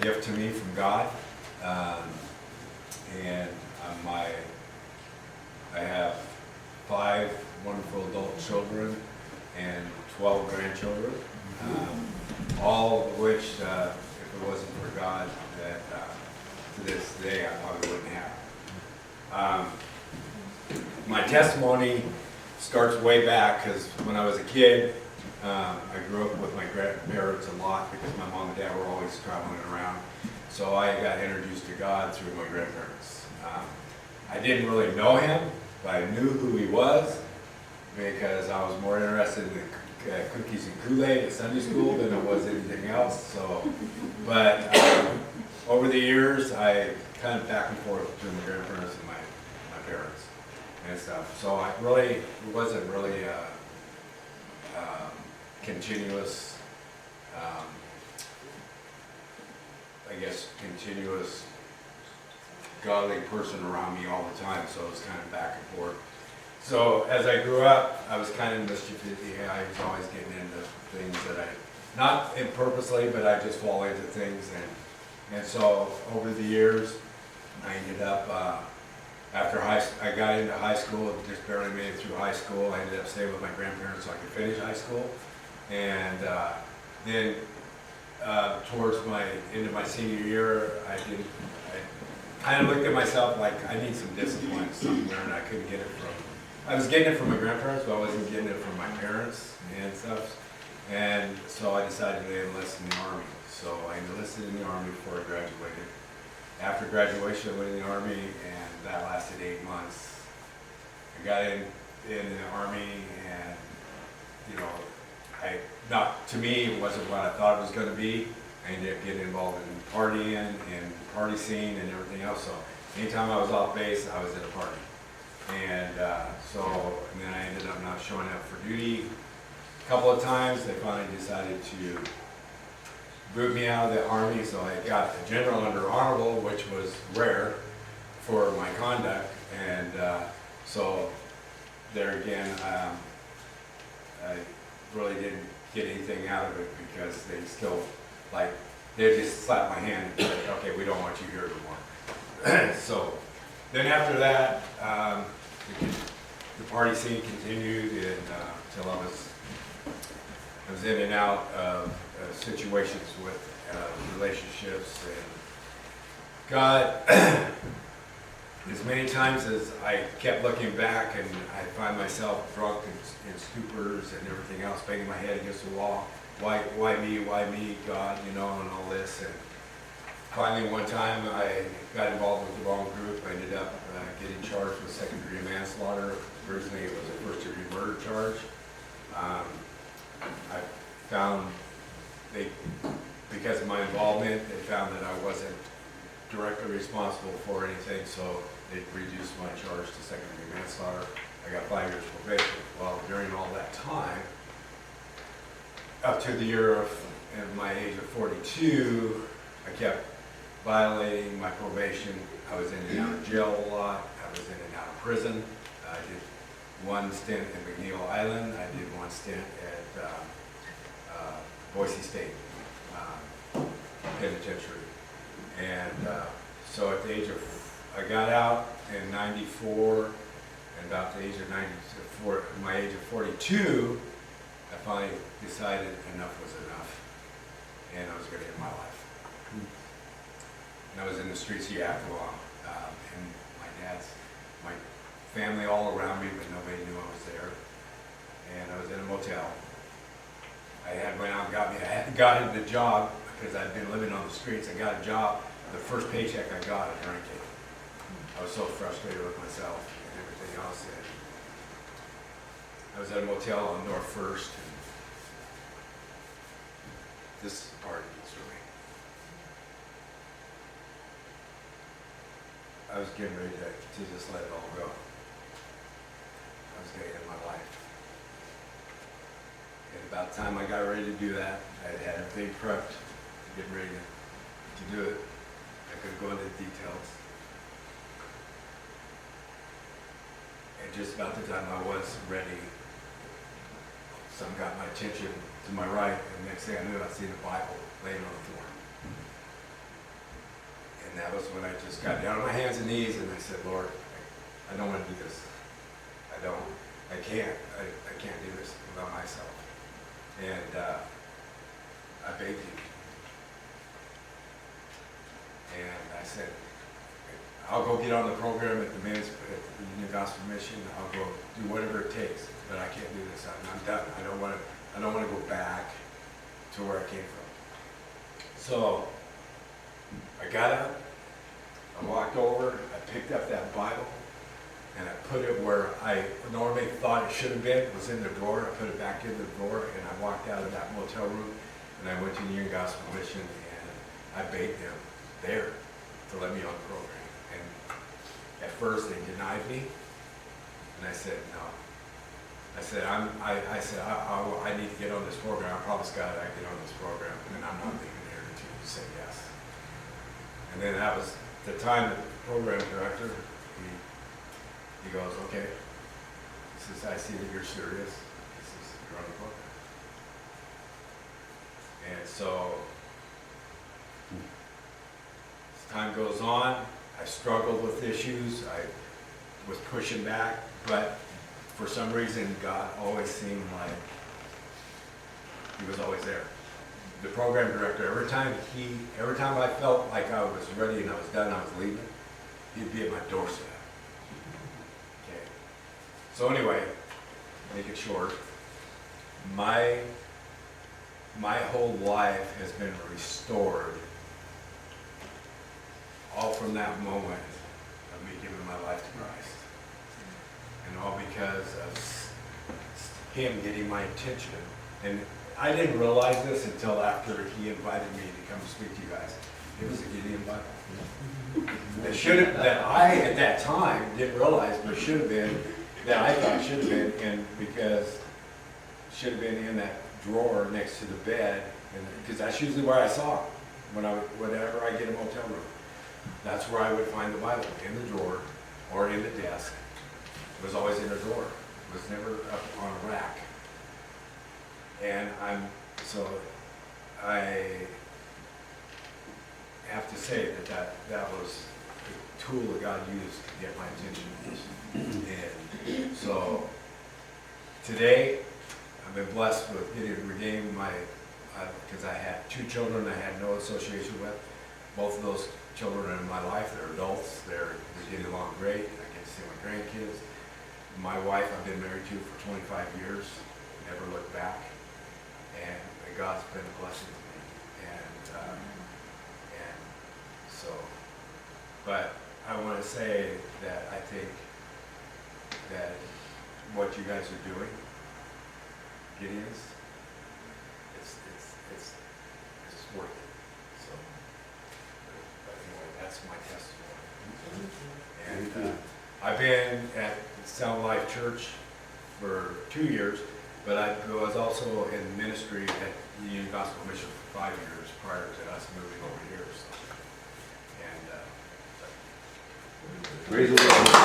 gift to me from God. Um, and I have 5 wonderful adult children and 12 grandchildren, all of which, if it wasn't for God, that to this day I probably wouldn't have. My testimony starts way back because when I was a kid, I grew up with my grandparents a lot because my mom and dad were always traveling around. So I got introduced to God through my grandparents. I didn't really know him, but I knew who he was because I was more interested in the cookies and Kool-Aid at Sunday school than it was anything else. So, but over the years, I kind of back and forth between my grandparents and my parents and stuff. So I really, it wasn't really a continuous, I guess, continuous godly person around me all the time, so it was kind of back and forth. So as I grew up, I was kind of mischievous. I was always getting into things that not purposely, but I just fall into things. And so over the years, I ended up, after I got into high school, just barely made it through high school. I ended up staying with my grandparents so I could finish high school. And then towards my end of my senior year, I kind of looked at myself like I need some discipline somewhere, and I couldn't get it from. I was getting it from my grandparents, but I wasn't getting it from my parents and stuff. And so I decided to enlist in the Army. So I enlisted in the Army before I graduated. After graduation, I went in the Army, and that lasted 8 months. I got in the Army, and you know, to me, it wasn't what I thought it was going to be. I ended up getting involved in partying and party scene and everything else. So anytime I was off base, I was at a party. And then I ended up not showing up for duty a couple of times. They finally decided to boot me out of the Army, so I got a general under honorable, which was rare for my conduct. And so there again, I really didn't get anything out of it because they still, they just slapped my hand and said, okay, we don't want you here anymore. So then after that, the party scene continued until I was in and out of situations with relationships. And God, as many times as I kept looking back and I find myself drunk in stupors and everything else, banging my head against the wall. Why me, God, you know, and all this. And finally one time I got involved with the wrong group. I ended up getting charged with second-degree manslaughter. Originally it was a first-degree murder charge. I found because of my involvement, they found that I wasn't directly responsible for anything, so they reduced my charge to second-degree manslaughter. I got 5 years probation. Well, during all that time, up to the year of my age of 42, I kept violating my probation. I was in and out of jail a lot. I was in and out of prison. I did one stint at McNeil Island. I did one stint at Boise State Penitentiary. And so at the age of, I got out in '94, and about the age of 94, my age of 42, I finally decided enough was enough, and I was going to end my life. And I was in the streets of Yakima, and my family all around me, but nobody knew I was there. And I was in a motel. I had gotten the job because I'd been living on the streets. I got a job. The first paycheck I got, I drank it. I was so frustrated with myself and everything else. And I was at a motel on North First. And this part is really. I was getting ready to just let it all go. I was getting in my life. And about the time I got ready to do that, I had everything prepped, getting ready to do it. I could go into details. And just about the time I was ready, something got my attention to my right, and the next thing I knew, I seen the Bible laying on the floor. And that was when I just got down on my hands and knees and I said, Lord, I don't want to do this. I can't do this without myself. And I begged him. And I said, I'll go get on the program at the Union Gospel Mission. I'll go do whatever it takes, but I can't do this. I'm done. I don't want to go back to where I came from. So I got up, I walked over, I picked up that Bible, and I put it where I normally thought it should have been. It was in the drawer. I put it back in the drawer, and I walked out of that motel room, and I went to Union Gospel Mission, and I begged them there to let me on the program. And at first they denied me, and I said no. I said I need to get on this program. I promised God I'd get on this program, and I'm not leaving here until you say yes. And then that was the time the program director, he goes, okay, he says, I see that you're serious. He says, you're on the program. And so as time goes on, I struggled with issues. I was pushing back, but for some reason, God always seemed like he was always there. The program director, every time I felt like I was ready and I was done, I was leaving, he'd be at my doorstep. Okay. So anyway, make it short, my whole life has been restored all from that moment of me giving my life to Christ. And all because of him getting my attention. And I didn't realize this until after he invited me to come speak to you guys. It was a Gideon Bible. That I, at that time, didn't realize, but should have been, that I thought should have been, and because it should have been in that drawer next to the bed, because that's usually where I saw it, whenever I get a motel room. That's where I would find the Bible, in the drawer or in the desk. It was always in a drawer. It was never up on a rack. And I have to say that was the tool that God used to get my attention. And so today, I've been blessed with getting regained because I had 2 children I had no association with. Both of those children are in my life. They're adults. They're getting along great. I get to see my grandkids. My wife I've been married to for 25 years, never looked back, and God's been a blessing to me. And so, but I want to say that I think that what you guys are doing, Gideon's, it's worth it. So, but anyway, that's my testimony. And I've been at Sound Life Church for 2 years, but I was also in ministry at the Union Gospel Mission for 5 years prior to us moving over here. So, and praise the Lord.